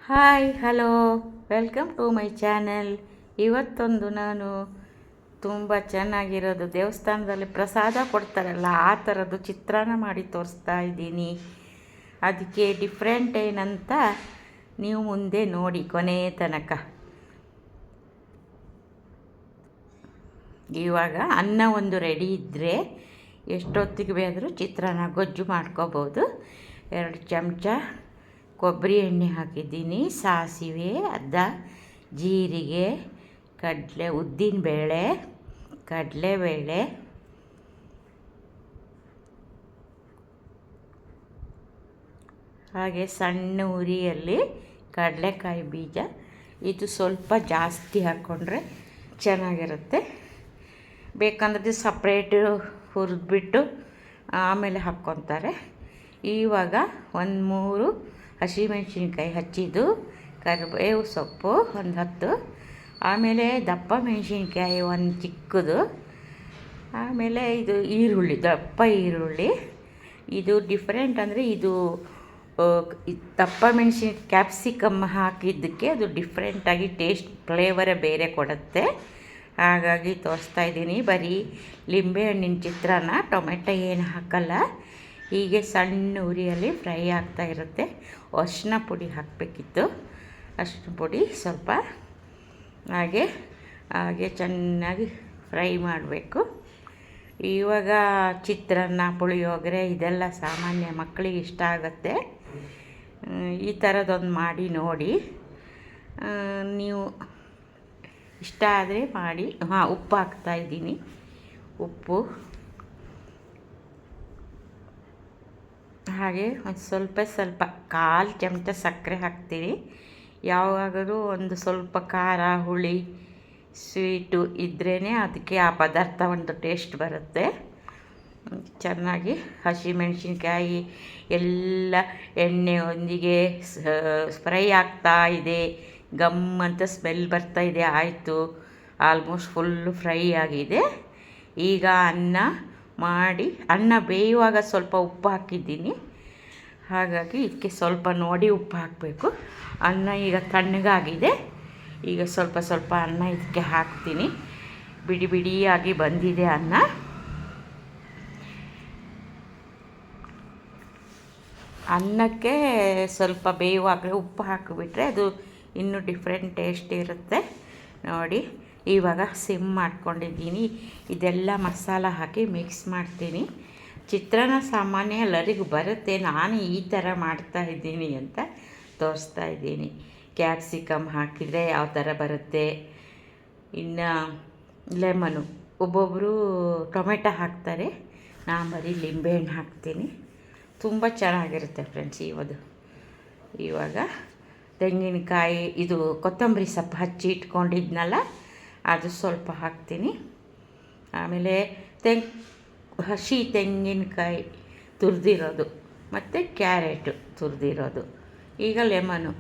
Hi hello welcome to my channel. ಇವತ್ತೊಂದು ನಾನು ತುಂಬ ಚೆನ್ನಾಗಿರೋದು ದೇವಸ್ಥಾನದಲ್ಲಿ ಪ್ರಸಾದ ಕೊಡ್ತಾರಲ್ಲ ಆ ಥರದ್ದು ಚಿತ್ರಾನ್ನ ಮಾಡಿ ತೋರಿಸ್ತಾ ಇದ್ದೀನಿ. ಅದಕ್ಕೆ ಡಿಫ್ರೆಂಟ್ ಏನಂತ ನೀವು ಮುಂದೆ ನೋಡಿ ಕೊನೆ ತನಕ. ಇವಾಗ ಅನ್ನ ಒಂದು ರೆಡಿ ಇದ್ದರೆ ಎಷ್ಟೊತ್ತಿಗೆ ಬೇಕಾದರೂ ಚಿತ್ರಾನ್ನ ಗೊಜ್ಜು ಮಾಡ್ಕೋಬೋದು. 2 ಚಮಚ ಕೊಬ್ಬರಿ ಎಣ್ಣೆ ಹಾಕಿದ್ದೀನಿ, ಸಾಸಿವೆ, ಅರ್ಧ ಜೀರಿಗೆ, ಉದ್ದಿನಬೇಳೆ, ಕಡಲೆಬೇಳೆ, ಹಾಗೆ ಸಣ್ಣ ಉರಿಯಲ್ಲಿ ಕಡಲೆಕಾಯಿ ಬೀಜ. ಇದು ಸ್ವಲ್ಪ ಜಾಸ್ತಿ ಹಾಕ್ಕೊಂಡ್ರೆ ಚೆನ್ನಾಗಿರುತ್ತೆ. ಬೇಕಂದ್ರೆ ಸಪ್ರೇಟು ಹುರಿದ್ಬಿಟ್ಟು ಆಮೇಲೆ ಹಾಕ್ಕೊತಾರೆ. ಇವಾಗ 1-3 ಹಸಿಮೆಣ್ಸಿನ್ಕಾಯಿ ಹಚ್ಚಿದ್ದು, ಕರಿಬೇವು ಸೊಪ್ಪು 10, ಆಮೇಲೆ ದಪ್ಪ ಮೆಣಸಿನ್ಕಾಯಿ 1 ಚಿಕ್ಕದು, ಆಮೇಲೆ ಇದು ಈರುಳ್ಳಿ, ದಪ್ಪ ಈರುಳ್ಳಿ. ಇದು ಡಿಫ್ರೆಂಟ್ ಅಂದರೆ ಇದು ದಪ್ಪ ಕ್ಯಾಪ್ಸಿಕಮ್ ಹಾಕಿದ್ದಕ್ಕೆ ಅದು ಡಿಫ್ರೆಂಟಾಗಿ ಟೇಸ್ಟ್ ಫ್ಲೇವರೇ ಬೇರೆ ಕೊಡುತ್ತೆ. ಹಾಗಾಗಿ ತೋರಿಸ್ತಾ ಇದ್ದೀನಿ. ಬರೀ ಲಿಂಬೆಹಣ್ಣಿನ ಚಿತ್ರಾನ್ನ, ಟೊಮೆಟೊ ಏನು ಹಾಕಲ್ಲ. ಹೀಗೆ ಸಣ್ಣ ಉರಿಯಲ್ಲಿ ಫ್ರೈ ಆಗ್ತಾ ಇರುತ್ತೆ. ಅರಿಶಿನ ಪುಡಿ ಹಾಕಬೇಕಿತ್ತು, ಅರಿಶಿನ ಪುಡಿ ಸ್ವಲ್ಪ, ಹಾಗೆ ಚೆನ್ನಾಗಿ ಫ್ರೈ ಮಾಡಬೇಕು. ಇವಾಗ ಚಿತ್ರಾನ್ನ, ಪುಳಿಯೋಗರೆ ಇದೆಲ್ಲ ಸಾಮಾನ್ಯ, ಮಕ್ಕಳಿಗೆ ಇಷ್ಟ ಆಗುತ್ತೆ. ಈ ಥರದೊಂದು ಮಾಡಿ ನೋಡಿ, ನೀವು ಇಷ್ಟ ಆದರೆ ಮಾಡಿ. ಉಪ್ಪು ಹಾಕ್ತಾಯಿದ್ದೀನಿ, ಉಪ್ಪು, ಹಾಗೆ ಒಂದು ಸ್ವಲ್ಪ 1/4 ಚಮಚ ಸಕ್ಕರೆ ಹಾಕ್ತೀನಿ. ಯಾವಾಗಲೂ ಒಂದು ಸ್ವಲ್ಪ ಖಾರ, ಹುಳಿ, ಸ್ವೀಟು ಇದ್ರೇ ಅದಕ್ಕೆ ಆ ಪದಾರ್ಥ ಒಂದು ಟೇಸ್ಟ್ ಬರುತ್ತೆ. ಚೆನ್ನಾಗಿ ಹಸಿಮೆಣಸಿನ್ಕಾಯಿ ಎಲ್ಲ ಎಣ್ಣೆಯೊಂದಿಗೆ ಫ್ರೈ ಆಗ್ತಾ ಇದೆ. ಗಮ್ ಅಂತ ಸ್ಮೆಲ್ ಬರ್ತಾ ಇದೆ. ಆಯಿತು, ಆಲ್ಮೋಸ್ಟ್ ಫುಲ್ಲು ಫ್ರೈ ಆಗಿದೆ. ಈಗ ಅನ್ನ ಬೇಯುವಾಗ ಸ್ವಲ್ಪ ಉಪ್ಪು ಹಾಕಿದ್ದೀನಿ. ಹಾಗಾಗಿ ಇದಕ್ಕೆ ಸ್ವಲ್ಪ ನೋಡಿ ಉಪ್ಪು ಹಾಕಬೇಕು. ಅನ್ನ ಈಗ ತಣ್ಣಗಾಗಿದೆ. ಈಗ ಸ್ವಲ್ಪ ಅನ್ನ ಇದಕ್ಕೆ ಹಾಕ್ತೀನಿ. ಬಿಡಿ ಬಿಡಿಯಾಗಿ ಬಂದಿದೆ ಅನ್ನ. ಅನ್ನಕ್ಕೆ ಸ್ವಲ್ಪ ಬೇಯುವಾಗಲೇ ಉಪ್ಪು ಹಾಕಿಬಿಟ್ರೆ ಅದು ಇನ್ನೂ ಡಿಫ್ರೆಂಟ್ ಟೇಸ್ಟ್ ಇರುತ್ತೆ. ನೋಡಿ, ಇವಾಗ ಸಿಮ್ ಮಾಡ್ಕೊಂಡಿದ್ದೀನಿ. ಇದೆಲ್ಲ ಮಸಾಲ ಹಾಕಿ ಮಿಕ್ಸ್ ಮಾಡ್ತೀನಿ. ಚಿತ್ರಾನ್ನ ಸಾಮಾನ್ಯ ಎಲ್ಲರಿಗೂ ಬರುತ್ತೆ, ನಾನು ಈ ಥರ ಮಾಡ್ತಾಯಿದ್ದೀನಿ ಅಂತ ತೋರಿಸ್ತಾ ಇದ್ದೀನಿ. ಕ್ಯಾಪ್ಸಿಕಮ್ ಹಾಕಿದರೆ ಯಾವ ಥರ ಬರುತ್ತೆ. ಇನ್ನು ಲೆಮನು, ಒಬ್ಬೊಬ್ಬರು ಟೊಮೆಟೊ ಹಾಕ್ತಾರೆ, ನಾನು ಬರೀ ಲಿಂಬೆಹಣ್ಣು ಹಾಕ್ತೀನಿ. ತುಂಬ ಚೆನ್ನಾಗಿರುತ್ತೆ ಫ್ರೆಂಡ್ಸ್. ಇವಾಗ ತೆಂಗಿನಕಾಯಿ, ಇದು ಕೊತ್ತಂಬರಿ ಸೊಪ್ಪು ಹಚ್ಚಿ ಇಟ್ಕೊಂಡಿದ್ನಲ್ಲ ಅದು ಸ್ವಲ್ಪ ಹಾಕ್ತೀನಿ. ಆಮೇಲೆ ಹಸಿ ತೆಂಗಿನಕಾಯಿ ತುರಿದಿರೋದು ಮತ್ತು ಕ್ಯಾರೆಟು ತುರಿದಿರೋದು. ಈಗ ಲೆಮನು,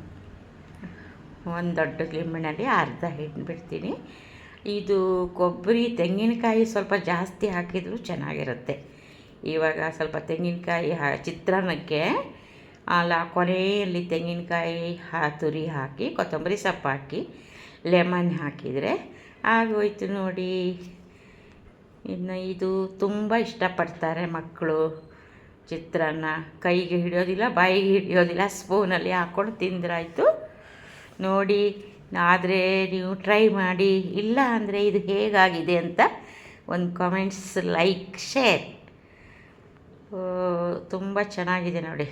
ಒಂದು ದೊಡ್ಡ ಲಿಂಬೆಹಣ್ಣಲ್ಲಿ ಅರ್ಧ ಹಿಂಡ್ಬಿಡ್ತೀನಿ. ಇದು ಕೊಬ್ಬರಿ, ತೆಂಗಿನಕಾಯಿ ಸ್ವಲ್ಪ ಜಾಸ್ತಿ ಹಾಕಿದರೂ ಚೆನ್ನಾಗಿರುತ್ತೆ. ಇವಾಗ ಸ್ವಲ್ಪ ತೆಂಗಿನಕಾಯಿ ಚಿತ್ರಾನ್ನಕ್ಕೆ ಕೊನೆಯಲ್ಲಿ ತೆಂಗಿನಕಾಯಿ ತುರಿ ಹಾಕಿ, ಕೊತ್ತಂಬರಿ ಸೊಪ್ಪು ಹಾಕಿ, ಲೆಮನ್ ಹಾಕಿದರೆ ಆಗೋಯ್ತು ನೋಡಿ. ಇನ್ನು ಇದು ತುಂಬ ಇಷ್ಟಪಡ್ತಾರೆ ಮಕ್ಕಳು. ಚಿತ್ರಾನ್ನ ಕೈಗೆ ಹಿಡಿಯೋದಿಲ್ಲ, ಬಾಯಿಗೆ ಹಿಡಿಯೋದಿಲ್ಲ, ಸ್ಪೂನಲ್ಲಿ ಹಾಕ್ಕೊಂಡು ತಿಂದ್ರಾಯ್ತು. ನೋಡಿ, ಆದರೆ ನೀವು ಟ್ರೈ ಮಾಡಿ. ಇಲ್ಲ ಅಂದರೆ ಇದು ಹೇಗಾಗಿದೆ ಅಂತ ಒಂದು ಕಾಮೆಂಟ್ಸ್, ಲೈಕ್, ಶೇರ್. ತುಂಬ ಚೆನ್ನಾಗಿದೆ ನೋಡಿ,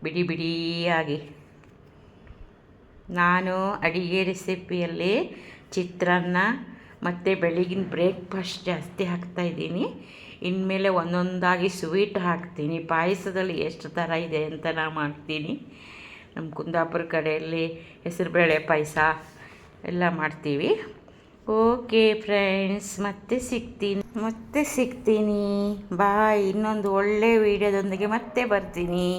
ಬಿಡಿ ಬಿಡಿಯಾಗಿ. ನಾನು ಅಡಿಗೆ ರೆಸಿಪಿಯಲ್ಲಿ ಚಿತ್ರಾನ್ನ ಮತ್ತು ಬೆಳಗಿನ ಬ್ರೇಕ್ಫಾಸ್ಟ್ ಜಾಸ್ತಿ ಹಾಕ್ತಾಯಿದ್ದೀನಿ. ಇನ್ಮೇಲೆ ಒಂದೊಂದಾಗಿ ಸ್ವೀಟ್ ಹಾಕ್ತೀನಿ. ಪಾಯಸದಲ್ಲಿ ಎಷ್ಟು ಥರ ಇದೆ ಅಂತ ನಾನು ಮಾಡ್ತೀನಿ. ನಮ್ಮ ಕುಂದಾಪುರ ಕಡೆಯಲ್ಲಿ ಹೆಸರುಬೇಳೆ ಪಾಯಸ ಎಲ್ಲ ಮಾಡ್ತೀವಿ. ಓಕೆ ಫ್ರೆಂಡ್ಸ್, ಮತ್ತೆ ಸಿಗ್ತೀನಿ. ಬಾಯ್. ಇನ್ನೊಂದು ಒಳ್ಳೆ ವೀಡಿಯೋದೊಂದಿಗೆ ಮತ್ತೆ ಬರ್ತೀನಿ.